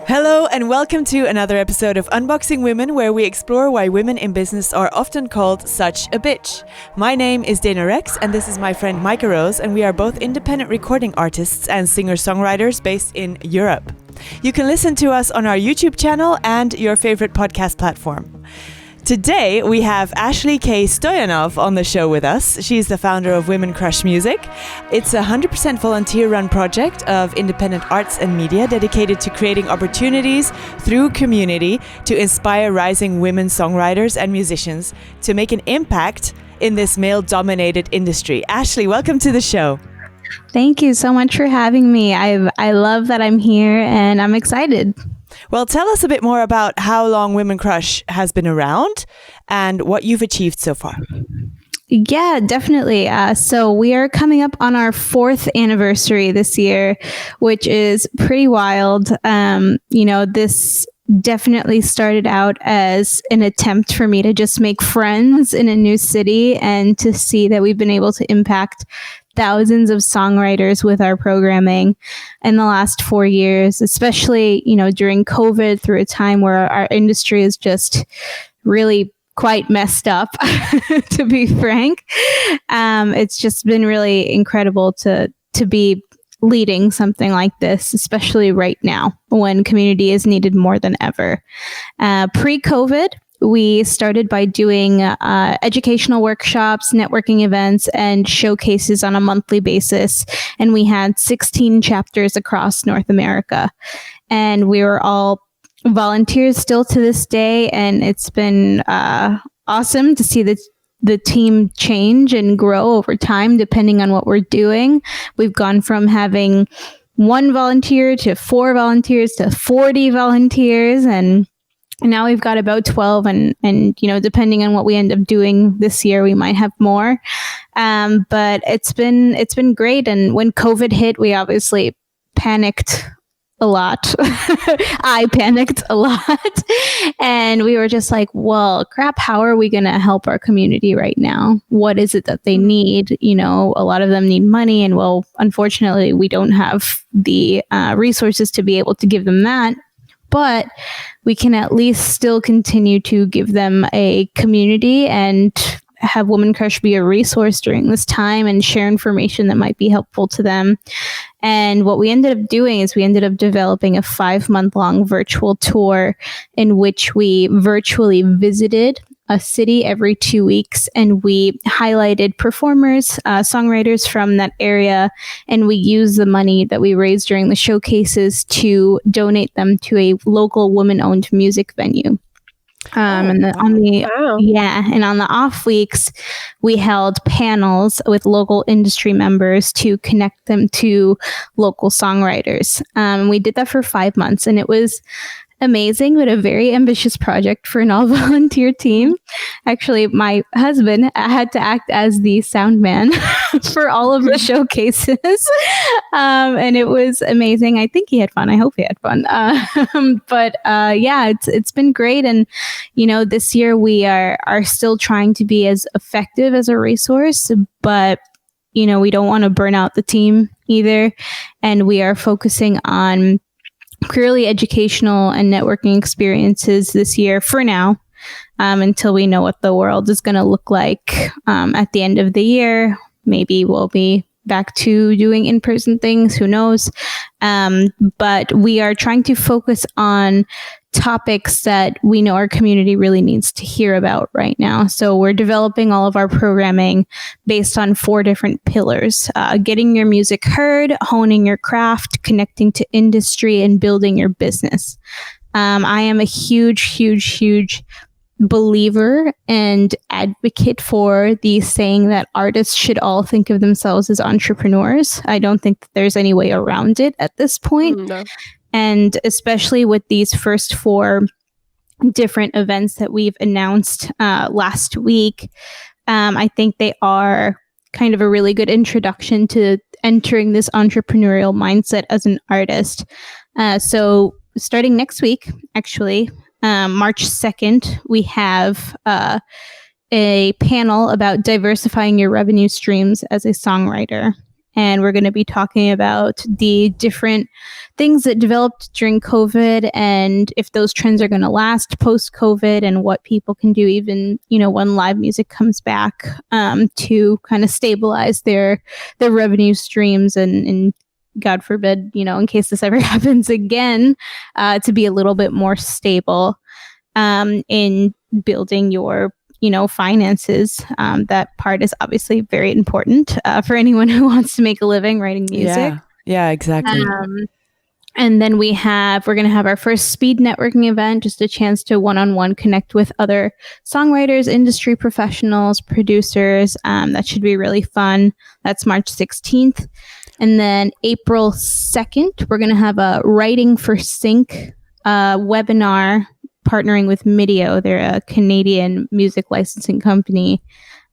Hello and welcome to another episode of Unboxing Women, where we explore why women in business are often called such a bitch. My name is Rexx and this is my friend Maika Rose, and we are both independent recording artists and singer-songwriters based in Europe. You can listen to us on our YouTube channel and your favorite podcast platform. Today, we have Ashley K Stoyanov on the show with us. She's the founder of WomxnCrushMusic. It's a 100% volunteer-run project of independent arts and media dedicated to creating opportunities through community to inspire rising women songwriters and musicians to make an impact in this male-dominated industry. Ashley, welcome to the show. Thank you so much for having me. I love that I'm here and I'm excited. Well, tell us a bit more about how long WomxnCrush has been around and what you've achieved so far. Yeah, definitely. So we are coming up on our 4th anniversary this year, which is pretty wild. This definitely started out as an attempt for me to just make friends in a new city and to see that we've been able to impact thousands of songwriters with our programming in the last 4 years, especially, during COVID, through a time where our industry is just really quite messed up, to be frank. It's just been really incredible to be leading something like this, especially right now when community is needed more than ever. Pre-COVID, we started by doing educational workshops, networking events, and showcases on a monthly basis. And we had 16 chapters across North America. And we were all volunteers still to this day. And it's been awesome to see the team change and grow over time, depending on what we're doing. We've gone from having 1 volunteer to 4 volunteers to 40 volunteers. And now we've got about 12 and depending on what we end up doing this year, we might have more. But it's been great. And when COVID hit, we obviously panicked a lot. I panicked a lot. And we were just like, well, crap, how are we going to help our community right now? What is it that they need? A lot of them need money. And well, unfortunately, we don't have the resources to be able to give them that. But we can at least still continue to give them a community and have WomxnCrush be a resource during this time and share information that might be helpful to them. And what we ended up doing is we ended up developing a 5-month-long virtual tour in which we virtually visited a city every 2 weeks, and we highlighted performers, songwriters from that area, and we used the money that we raised during the showcases to donate them to a local woman-owned music venue. On the off weeks, we held panels with local industry members to connect them to local songwriters. We did that for 5 months, and it was amazing, but a very ambitious project for an all-volunteer team. Actually, my husband had to act as the sound man for all of the showcases. And it was amazing. I think he had fun. I hope he had fun. It's been great. And, this year we are still trying to be as effective as a resource, but we don't want to burn out the team either. And we are focusing on purely educational and networking experiences this year for now, until we know what the world is going to look like at the end of the year. Maybe we'll be back to doing in-person things, who knows? But we are trying to focus on topics that we know our community really needs to hear about right now. So we're developing all of our programming based on 4 different pillars: getting your music heard, honing your craft, connecting to industry, and building your business. I am a huge believer and advocate for the saying that artists should all think of themselves as entrepreneurs. I don't think that there's any way around it at this point. No. And especially with these first 4 different events that we've announced last week, I think they are kind of a really good introduction to entering this entrepreneurial mindset as an artist. So starting next week, actually, March 2nd, we have a panel about diversifying your revenue streams as a songwriter. and we're going to be talking about the different things that developed during COVID and if those trends are going to last post-COVID and what people can do even, when live music comes back to kind of stabilize their revenue streams and God forbid, in case this ever happens again, to be a little bit more stable in building your finances. That part is obviously very important for anyone who wants to make a living writing music. Yeah, exactly. And then we're going to have our first speed networking event, just a chance to one-on-one connect with other songwriters, industry professionals, producers. That should be really fun. That's March 16th. And then April 2nd, we're going to have a Writing for Sync webinar partnering with Midio. They're a Canadian music licensing company.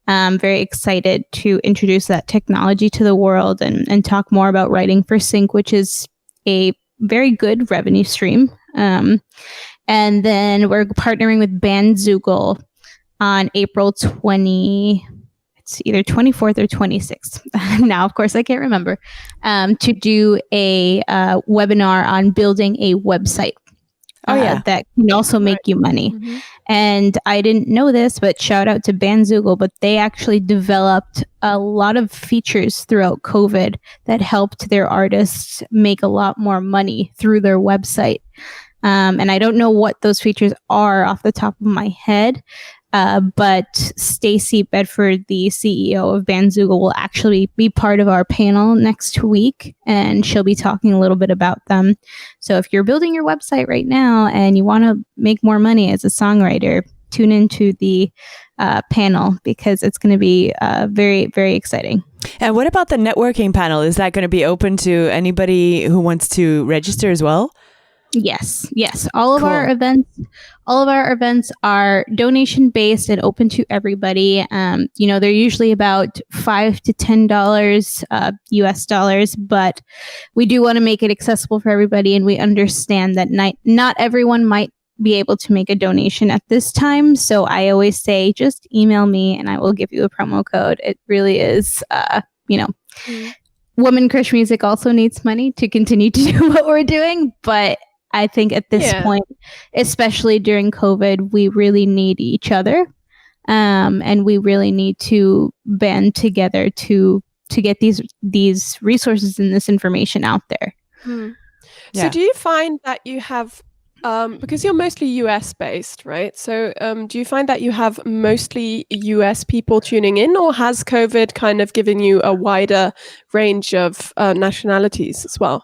I'm very excited to introduce that technology to the world and talk more about Writing for Sync, which is a very good revenue stream. And then we're partnering with Bandzoogle on April 20. It's either 24th or 26th. Now, of course, I can't remember. To do a webinar on building a website. That can also make you money. Mm-hmm. And I didn't know this, but shout out to Bandzoogle, but they actually developed a lot of features throughout COVID that helped their artists make a lot more money through their website. And I don't know what those features are off the top of my head, but Stacy Bedford, the CEO of Bandzoogle, will actually be part of our panel next week, and she'll be talking a little bit about them. So if you're building your website right now and you want to make more money as a songwriter, tune into the panel because it's going to be very, very exciting. And what about the networking panel? Is that going to be open to anybody who wants to register as well? Yes. All of our events are donation based and open to everybody. They're usually about $5 to $10 US dollars, but we do want to make it accessible for everybody. And we understand that not everyone might be able to make a donation at this time. So I always say, just email me and I will give you a promo code. It really is, Woman Crush Music also needs money to continue to do what we're doing, but I think at this point, especially during COVID, we really need each other, and we really need to band together to get these resources and this information out there. So do you find that you have, because you're mostly US based, right? So do you find that you have mostly US people tuning in, or has COVID kind of given you a wider range of nationalities as well?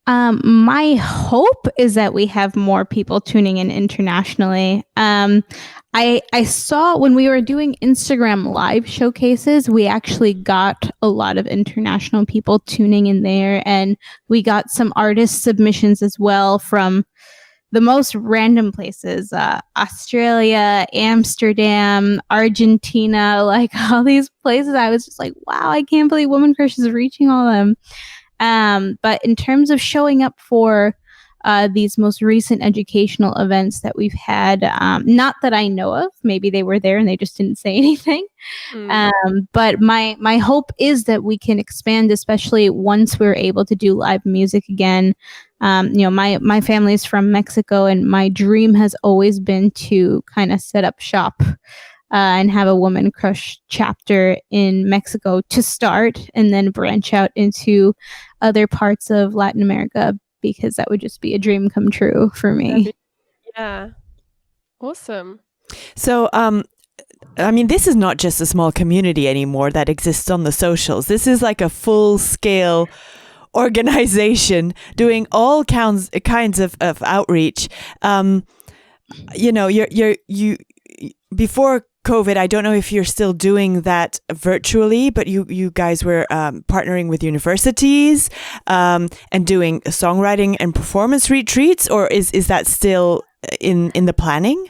My hope is that we have more people tuning in internationally. I saw when we were doing Instagram live showcases, we actually got a lot of international people tuning in there, and we got some artist submissions as well from the most random places, Australia, Amsterdam, Argentina, like all these places. I was just like, wow, I can't believe Woman Crush is reaching all of them. But in terms of showing up for these most recent educational events that we've had, not that I know of, maybe they were there and they just didn't say anything. But my hope is that we can expand, especially once we're able to do live music again. My family's from Mexico, and my dream has always been to kind of set up shop and have a Woman Crush chapter in Mexico to start, and then branch out into other parts of Latin America, because that would just be a dream come true for me. Yeah. Awesome. So, this is not just a small community anymore that exists on the socials. This is like a full-scale organization doing all kinds of outreach. You before COVID, I don't know if you're still doing that virtually, but you guys were partnering with universities and doing songwriting and performance retreats, or is that still in the planning?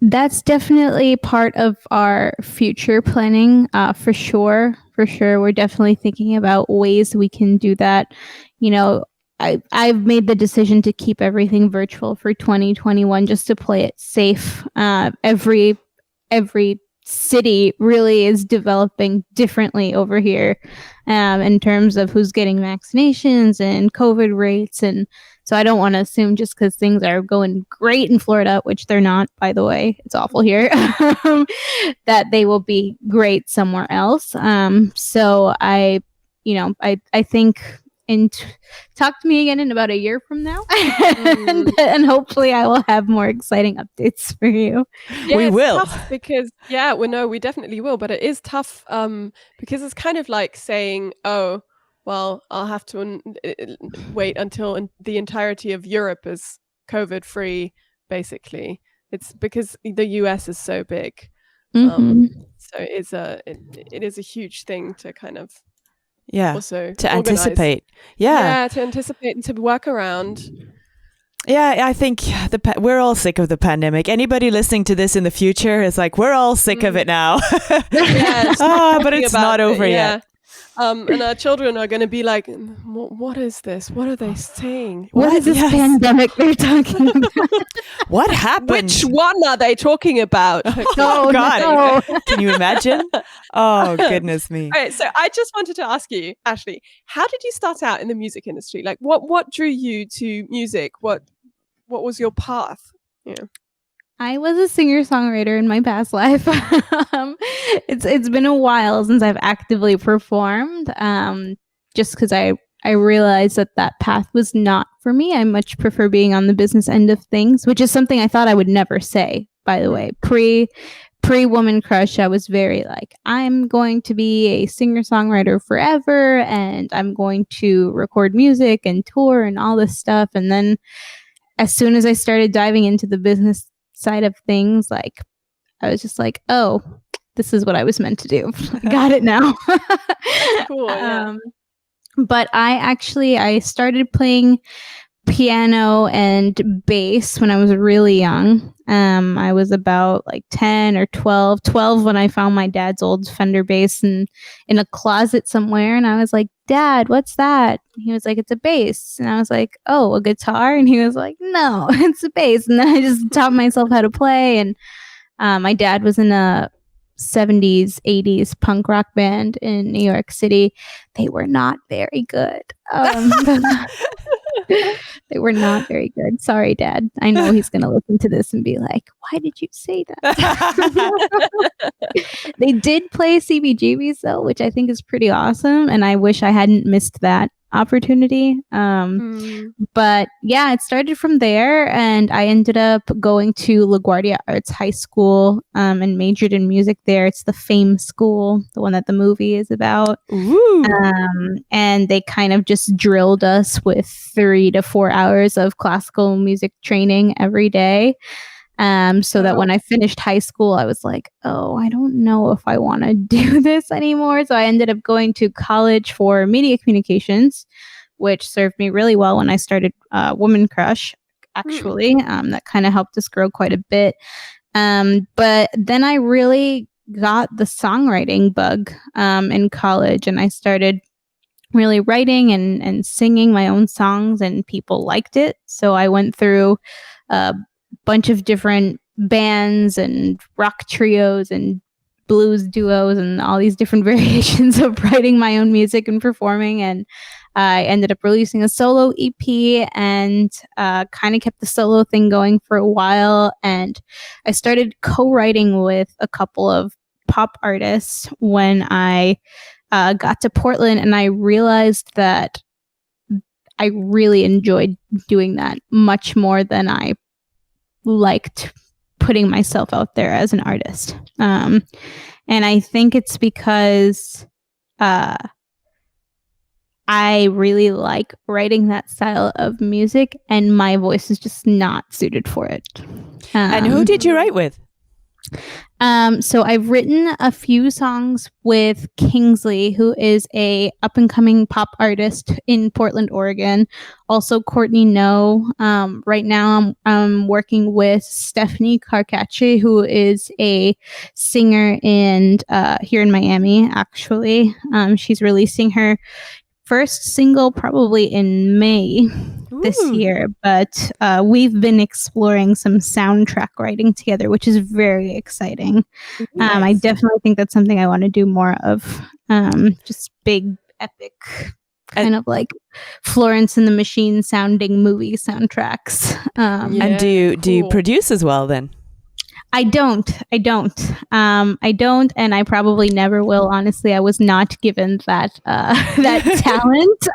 That's definitely part of our future planning, for sure. We're definitely thinking about ways we can do that. I've made the decision to keep everything virtual for 2021 just to play it safe. Every city really is developing differently over here. in terms of who's getting vaccinations and COVID rates. And so I don't want to assume just because things are going great in Florida, which they're not, by the way, it's awful here, that they will be great somewhere else. So I think talk to me again in about a year from now, and hopefully I will have more exciting updates for you. Yeah, we will, because we definitely will, but it is tough because it's kind of like saying, oh, well, I'll have to wait until the entirety of Europe is COVID free. Basically, it's because the US is so big, so it is a huge thing to kind of also to anticipate. To anticipate and to work around. Yeah, I think we're all sick of the pandemic. Anybody listening to this in the future is like, we're all sick of it now. But it's not over yet. And our children are going to be like, what is this? What are they saying? What is this pandemic they're talking about? What happened? Which one are they talking about? Oh, God. No. Can you imagine? Oh, goodness me. All right, so I just wanted to ask you, Ashley, how did you start out in the music industry? Like, what drew you to music? What was your path? Yeah. I was a singer-songwriter in my past life. It's been a while since I've actively performed, just because I realized that path was not for me. I much prefer being on the business end of things, which is something I thought I would never say, by the way. Pre-Woman Crush, I was very like, I'm going to be a singer-songwriter forever, and I'm going to record music and tour and all this stuff. And then as soon as I started diving into the business side of things, like I was just like, oh, this is what I was meant to do. Got it now. Cool. Yeah. But I started playing piano and bass when I was really young. I was about like 10 or 12 when I found my dad's old Fender bass in a closet somewhere. And I was like, Dad, what's that? He was like, it's a bass. And I was like, oh, a guitar? And he was like, no, it's a bass. And then I just taught myself how to play. And my dad was in a 70s, 80s punk rock band in New York City. They were not very good. They were not very good. Sorry, Dad. I know he's going to listen to this and be like, why did you say that? They did play CBGBs though, which I think is pretty awesome. And I wish I hadn't missed that opportunity. But yeah, it started from there, and I ended up going to LaGuardia Arts High School and majored in music there. It's the Fame School, the one that the movie is about. And they kind of just drilled us with 3 to 4 hours of classical music training every day. So that when I finished high school, I was like, oh, I don't know if I want to do this anymore. So I ended up going to college for media communications, which served me really well when I started Woman Crush, actually. That kind of helped us grow quite a bit. But then I really got the songwriting bug in college, and I started really writing and singing my own songs, and people liked it. So I went through bunch of different bands and rock trios and blues duos and all these different variations of writing my own music and performing. And I ended up releasing a solo EP and kind of kept the solo thing going for a while. And I started co-writing with a couple of pop artists when I got to Portland, and I realized that I really enjoyed doing that much more than I liked putting myself out there as an artist. And I think it's because I really like writing that style of music, and my voice is just not suited for it. And who did you write with? So I've written a few songs with Kingsley, who is a up and coming pop artist in Portland, Oregon. Also Courtney No. Right now I'm working with Stephanie Carcacci, who is a singer here in Miami, actually. She's releasing her first single probably in May this year, but we've been exploring some soundtrack writing together, which is very exciting. Nice. I definitely think that's something I want to do more of, just big epic kind of like Florence and the Machine sounding movie soundtracks. And do you produce as well then? I don't, and I probably never will. Honestly, I was not given that talent.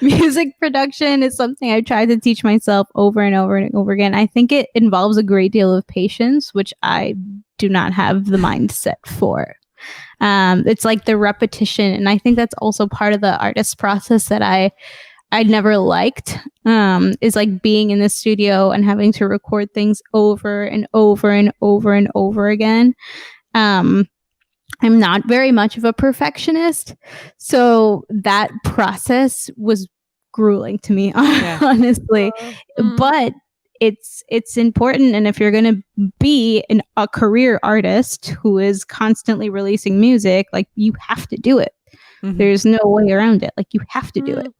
Music production is something I tried to teach myself over and over and over again. I think it involves a great deal of patience, which I do not have the mindset for. It's like the repetition, and I think that's also part of the artist process that I never liked, is like being in the studio and having to record things over and over and over and over again. I'm not very much of a perfectionist, so that process was grueling to me, honestly. But it's important, and if you're going to be a career artist who is constantly releasing music, like, you have to do it. There's no way around it. Like, you have to do it.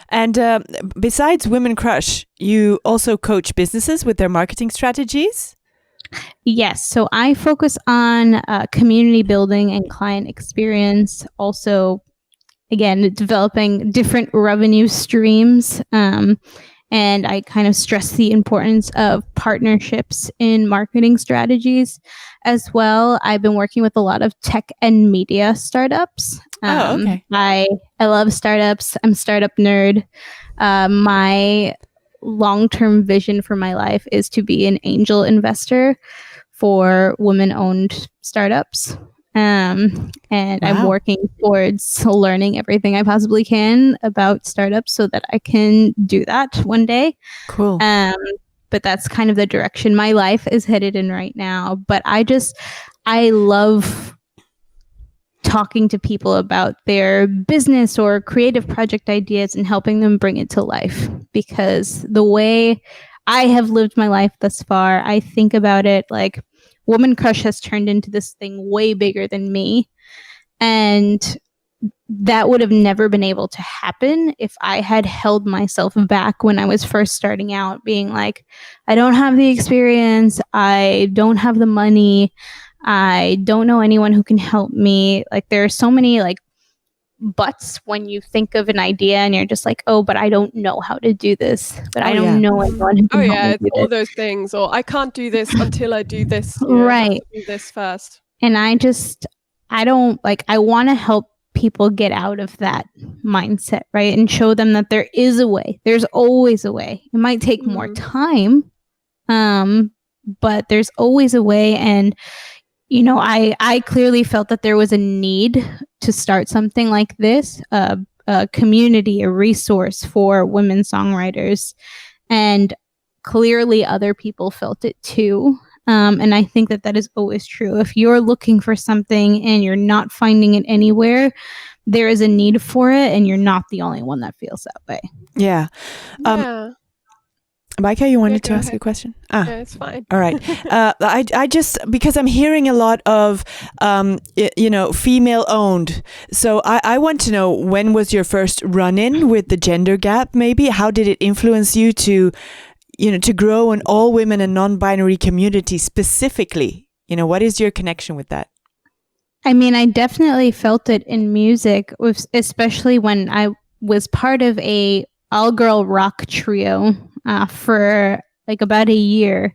And besides Women Crush, you also coach businesses with their marketing strategies? Yes. So I focus on community building and client experience. Also, again, developing different revenue streams. And I kind of stress the importance of partnerships in marketing strategies as well. I've been working with a lot of tech and media startups. Okay. I love startups. I'm a startup nerd. My long-term vision for my life is to be an angel investor for women-owned startups. And I'm working towards learning everything I possibly can about startups so that I can do that one day. Cool. But that's kind of the direction my life is headed in right now. But I love talking to people about their business or creative project ideas and helping them bring it to life, because the way I have lived my life thus far, I think about it like Woman Crush has turned into this thing way bigger than me. And that would have never been able to happen if I had held myself back when I was first starting out, being like, I don't have the experience. I don't have the money. I don't know anyone who can help me. Like, there are so many like buts when you think of an idea and you're just like, oh, but I don't know how to do this. But I don't know anyone who can help me do all this. those things. Or I can't do this until I do this. Right. I have to do this first. And I want to help people get out of that mindset, right? And show them that there is a way. There's always a way. It might take more time, but there's always a way. And you know, I clearly felt that there was a need to start something like this, a community, a resource for women songwriters. And clearly other people felt it too. And I think that is always true. If you're looking for something and you're not finding it anywhere, there is a need for it, and you're not the only one that feels that way. Yeah. Maika, you wanted to ask a question? Yeah, it's fine. All right. I just, because I'm hearing a lot of, female owned. So I want to know, when was your first run-in with the gender gap, maybe? How did it influence you to grow an all women and non-binary community specifically? What is your connection with that? I mean, I definitely felt it in music, especially when I was part of a all-girl rock trio for like about a year.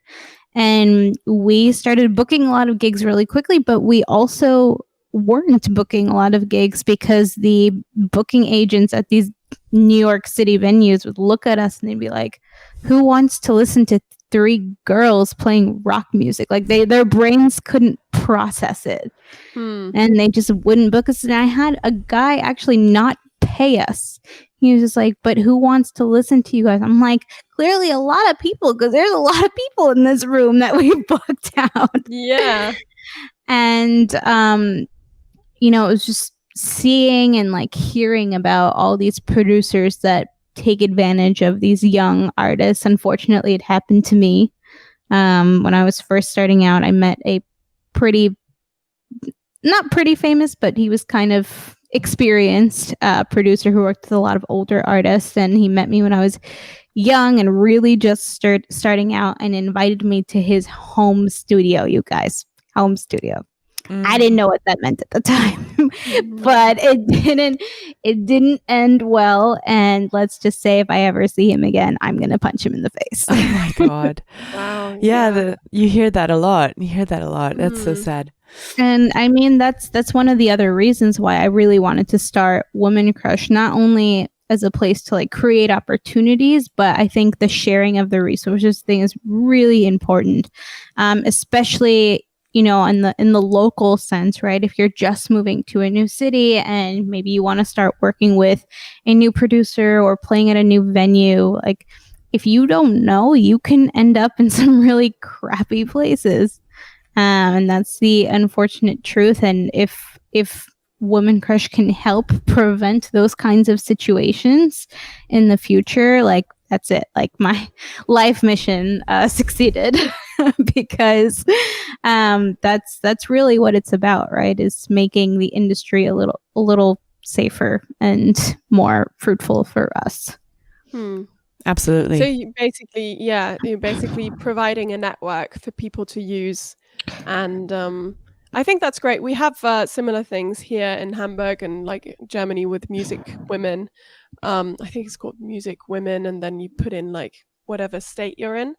And we started booking a lot of gigs really quickly, but we also weren't booking a lot of gigs because the booking agents at these New York City venues would look at us and they'd be like, who wants to listen to three girls playing rock music? Like, their brains couldn't process it. And they just wouldn't book us. And I had a guy actually not pay us. He was just like, but who wants to listen to you guys? I'm like, clearly a lot of people, because there's a lot of people in this room that we booked out. Yeah. And, it was just seeing and like hearing about all these producers that take advantage of these young artists. Unfortunately, it happened to me. When I was first starting out, I met a not pretty famous, but he was kind of experienced producer who worked with a lot of older artists, and he met me when I was young and really just starting out, and invited me to his home studio. You guys, home studio. I didn't know what that meant at the time, but it didn't end well. And let's just say if I ever see him again, I'm going to punch him in the face. Oh my God. Wow. Yeah. You hear that a lot. That's so sad. And I mean, that's one of the other reasons why I really wanted to start Woman Crush, not only as a place to like create opportunities, but I think the sharing of the resources thing is really important, especially, you know, in the local sense, right? If you're just moving to a new city and maybe you want to start working with a new producer or playing at a new venue, like if you don't know, you can end up in some really crappy places. And that's the unfortunate truth. And if Woman Crush can help prevent those kinds of situations in the future, like that's it. Like my life mission succeeded because that's really what it's about, right? Is making the industry a little safer and more fruitful for us. Absolutely. So you're basically providing a network for people to use, and I think that's great. We have similar things here in Hamburg and like Germany with Music Women. I think it's called Music Women, and then you put in like whatever state you're in.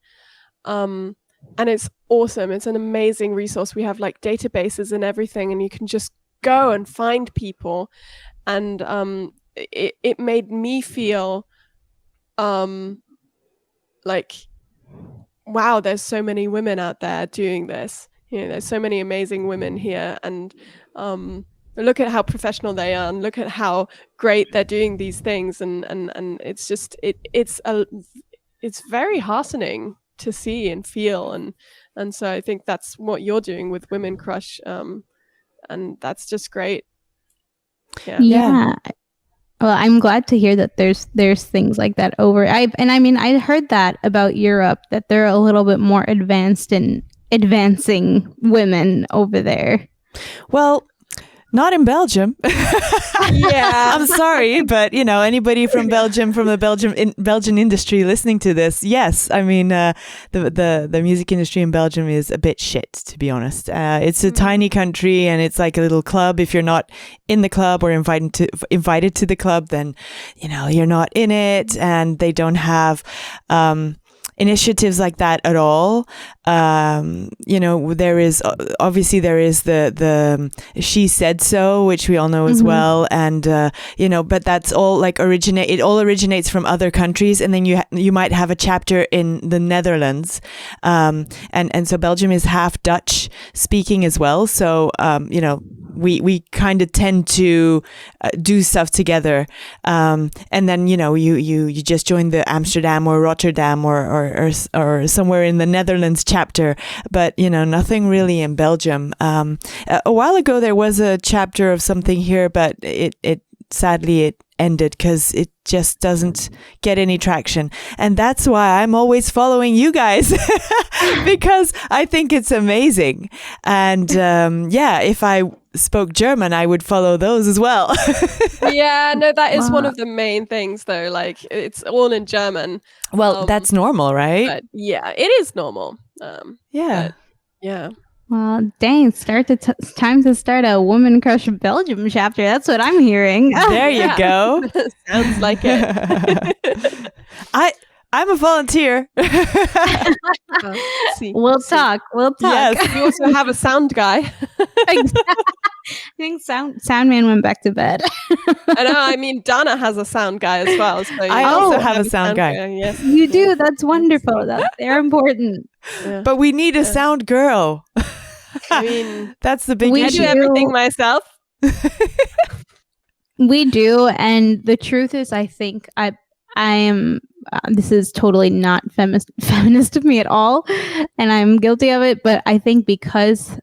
And it's awesome. It's an amazing resource. We have like databases and everything, and you can just go and find people. And it made me feel like, wow, there's so many women out there doing this. You know, there's so many amazing women here, and look at how professional they are, and look at how great they're doing these things, and it's just it's very heartening to see and feel, and so I think that's what you're doing with Women Crush, and that's just great. Yeah. Well, I'm glad to hear that there's things like that over. I heard that about Europe, that they're a little bit more advanced in advancing women over there. Well, not in Belgium. Yeah. I'm sorry, but you know, anybody from Belgium, from the Belgian industry listening to this, yes, I mean, the music industry in Belgium is a bit shit, to be honest. It's a tiny country, and it's like a little club. If you're not in the club or invited to the club, then you know you're not in it, and they don't have initiatives like that at all. You know, there is the She Said So, which we all know as well, and you know, but that's all like it all originates from other countries, and then you might have a chapter in the Netherlands, and so Belgium is half Dutch speaking as well, so you know, we kind of tend to do stuff together, and then you know you just join the Amsterdam or Rotterdam or somewhere in the Netherlands chapter, but you know, nothing really in Belgium. A while ago there was a chapter of something here, but it sadly ended because it just doesn't get any traction, and that's why I'm always following you guys because I think it's amazing. And yeah, if I spoke German, I would follow those as well. Yeah, no, that is one of the main things though, like it's all in German. Well, that's normal, right? But yeah, it is normal. Yeah. Yeah. Well, dang, time to start a Woman Crush Belgium chapter. That's what I'm hearing. There you go. Sounds like it. I'm a volunteer. We'll talk. Yes. We also have a sound guy. I think Soundman went back to bed. I know. I mean, Dana has a sound guy as well. So I also have a sound guy. Yes. You do. That's wonderful. They're important. Yeah. But we need a sound girl. I mean, that's the big I issue. do everything myself. We do, and the truth is, I think I am. This is totally not feminist of me at all, and I'm guilty of it. But I think because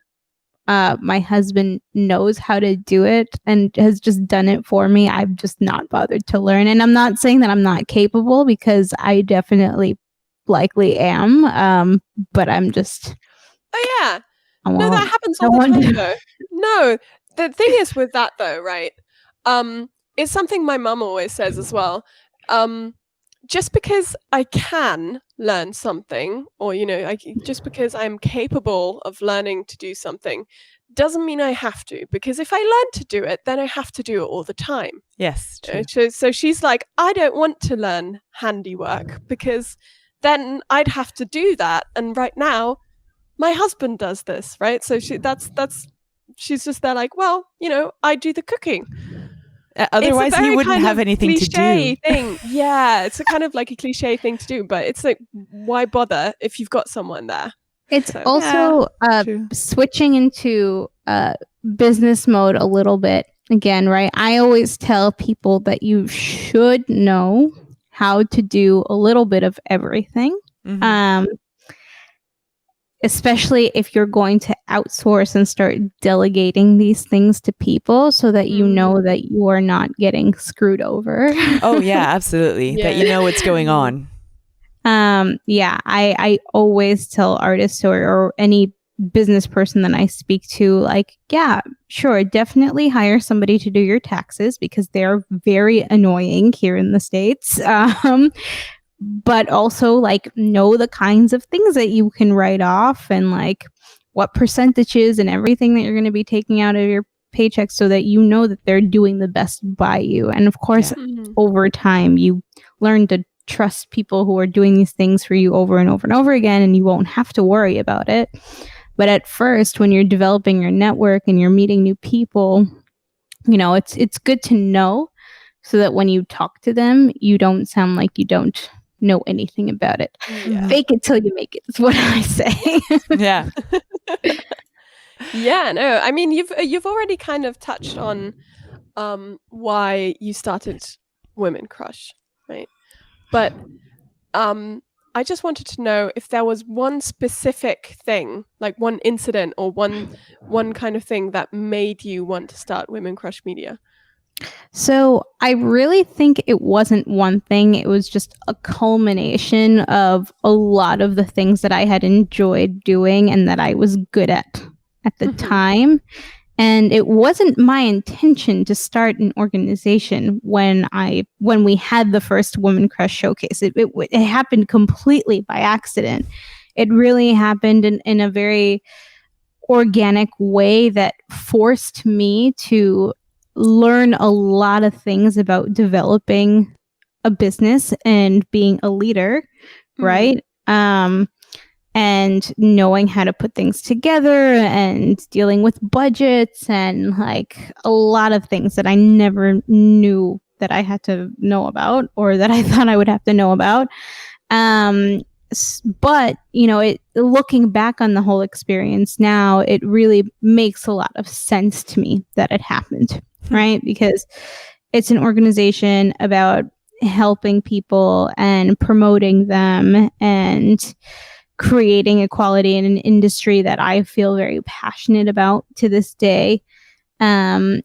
my husband knows how to do it and has just done it for me, I've just not bothered to learn. And I'm not saying that I'm not capable, because I definitely likely am. But I'm just. Oh yeah. No, that happens all the time though. No, the thing is with that though, right? It's something my mum always says as well. Just because I can learn something, or you know, just because I'm capable of learning to do something, doesn't mean I have to, because if I learn to do it, then I have to do it all the time. Yes, true. So she's like, I don't want to learn handiwork because then I'd have to do that. And right now, my husband does this, right? So she's just there like, well, I do the cooking. Otherwise, he wouldn't have anything to do. Thing. Yeah, it's a kind of like a cliche thing to do, but it's like, why bother if you've got someone there? It's also switching into business mode a little bit again, right? I always tell people that you should know how to do a little bit of everything. Mm-hmm. Especially if you're going to outsource and start delegating these things to people so that you know that you are not getting screwed over. Oh, yeah, absolutely. Yeah. That you know what's going on. I always tell artists or any business person that I speak to, like, yeah, sure, definitely hire somebody to do your taxes because they're very annoying here in the States. But also like know the kinds of things that you can write off and like what percentages and everything that you're going to be taking out of your paycheck so that you know that they're doing the best by you. And of course, over time, you learn to trust people who are doing these things for you over and over and over again, and you won't have to worry about it. But at first, when you're developing your network and you're meeting new people, it's good to know so that when you talk to them, you don't sound like you don't know anything about it. Yeah. Fake it till you make it is what I say. Yeah. Yeah, no, I mean, you've already kind of touched on why you started Women Crush, right? But I just wanted to know if there was one specific thing, like one incident or one kind of thing that made you want to start Women Crush Media. So I really think it wasn't one thing. It was just a culmination of a lot of the things that I had enjoyed doing and that I was good at the time. And it wasn't my intention to start an organization when we had the first Women Crush showcase. It happened completely by accident. It really happened in a very organic way that forced me to learn a lot of things about developing a business and being a leader, right? And knowing how to put things together and dealing with budgets and like a lot of things that I never knew that I had to know about or that I thought I would have to know about. But, looking back on the whole experience now, it really makes a lot of sense to me that it happened, right? Because it's an organization about helping people and promoting them and creating equality in an industry that I feel very passionate about to this day. And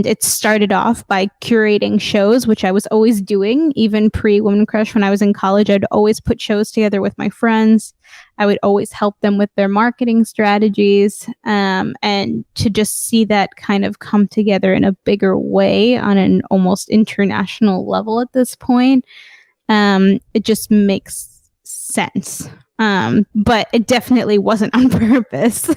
it started off by curating shows, which I was always doing, even pre-Women Crush. When I was in college, I'd always put shows together with my friends. I would always help them with their marketing strategies. And to just see that kind of come together in a bigger way on an almost international level at this point, it just makes sense. But it definitely wasn't on purpose.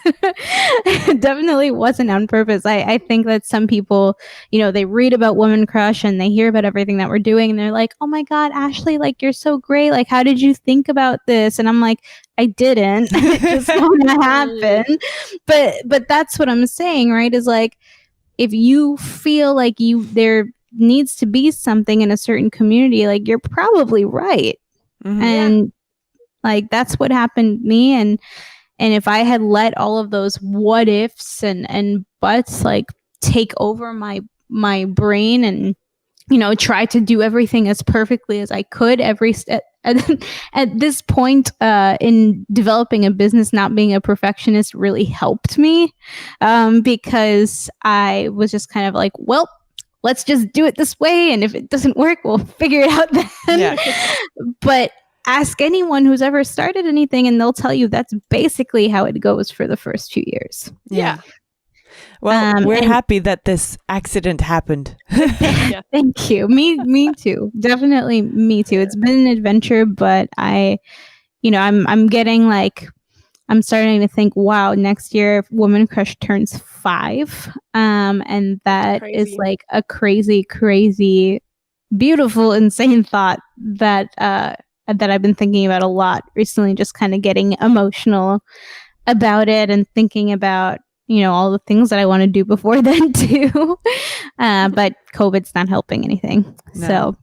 It definitely wasn't on purpose. I think that some people, they read about Women Crush and they hear about everything that we're doing and they're like, oh my God, Ashley, like, you're so great. Like, how did you think about this? And I'm like, I didn't. It just gonna happen. But that's what I'm saying, right? Is like, if you feel like there needs to be something in a certain community, like, you're probably right. Mm-hmm. And like, that's what happened to me. And if I had let all of those what ifs and buts like take over my brain and, try to do everything as perfectly as I could every step at this point in developing a business, not being a perfectionist really helped me because I was just kind of like, well, let's just do it this way. And if it doesn't work, we'll figure it out then. Yeah. But ask anyone who's ever started anything and they'll tell you that's basically how it goes for the first few years. Yeah. Well, we're happy that this accident happened. Yeah. Thank you. Me too. Definitely me too. It's been an adventure, but I'm getting like I'm starting to think, wow, next year Woman Crush turns 5. And that is like a crazy, crazy, beautiful, insane thought that I've been thinking about a lot recently, just kind of getting emotional about it and thinking about, all the things that I want to do before then too. But COVID's not helping anything. No.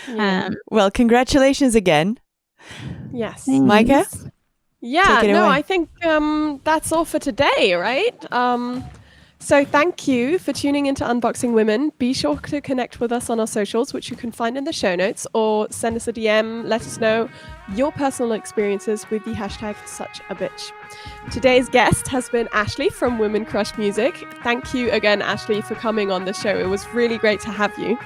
So, well, congratulations again. Yes. Thanks. Maika? Yeah, Take it away. I think that's all for today, right? So thank you for tuning into Unboxing Women. Be sure to connect with us on our socials, which you can find in the show notes, or send us a DM. Let us know your personal experiences with the hashtag #SuchABitch. Today's guest has been Ashley from WomxnCrushMusic. Thank you again, Ashley, for coming on the show. It was really great to have you.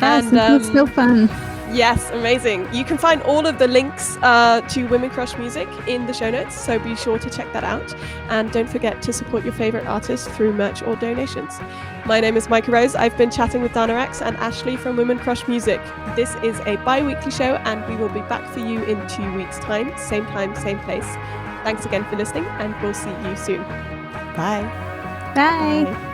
Yes, it was so fun. Yes, amazing. You can find all of the links to WomxnCrushMusic in the show notes, so be sure to check that out. And don't forget to support your favorite artists through merch or donations. My name is Maika Rose. I've been chatting with Rexx and Ashley from WomxnCrushMusic. This is a bi-weekly show, and we will be back for you in 2 weeks' time, same place. Thanks again for listening, and we'll see you soon. Bye. Bye.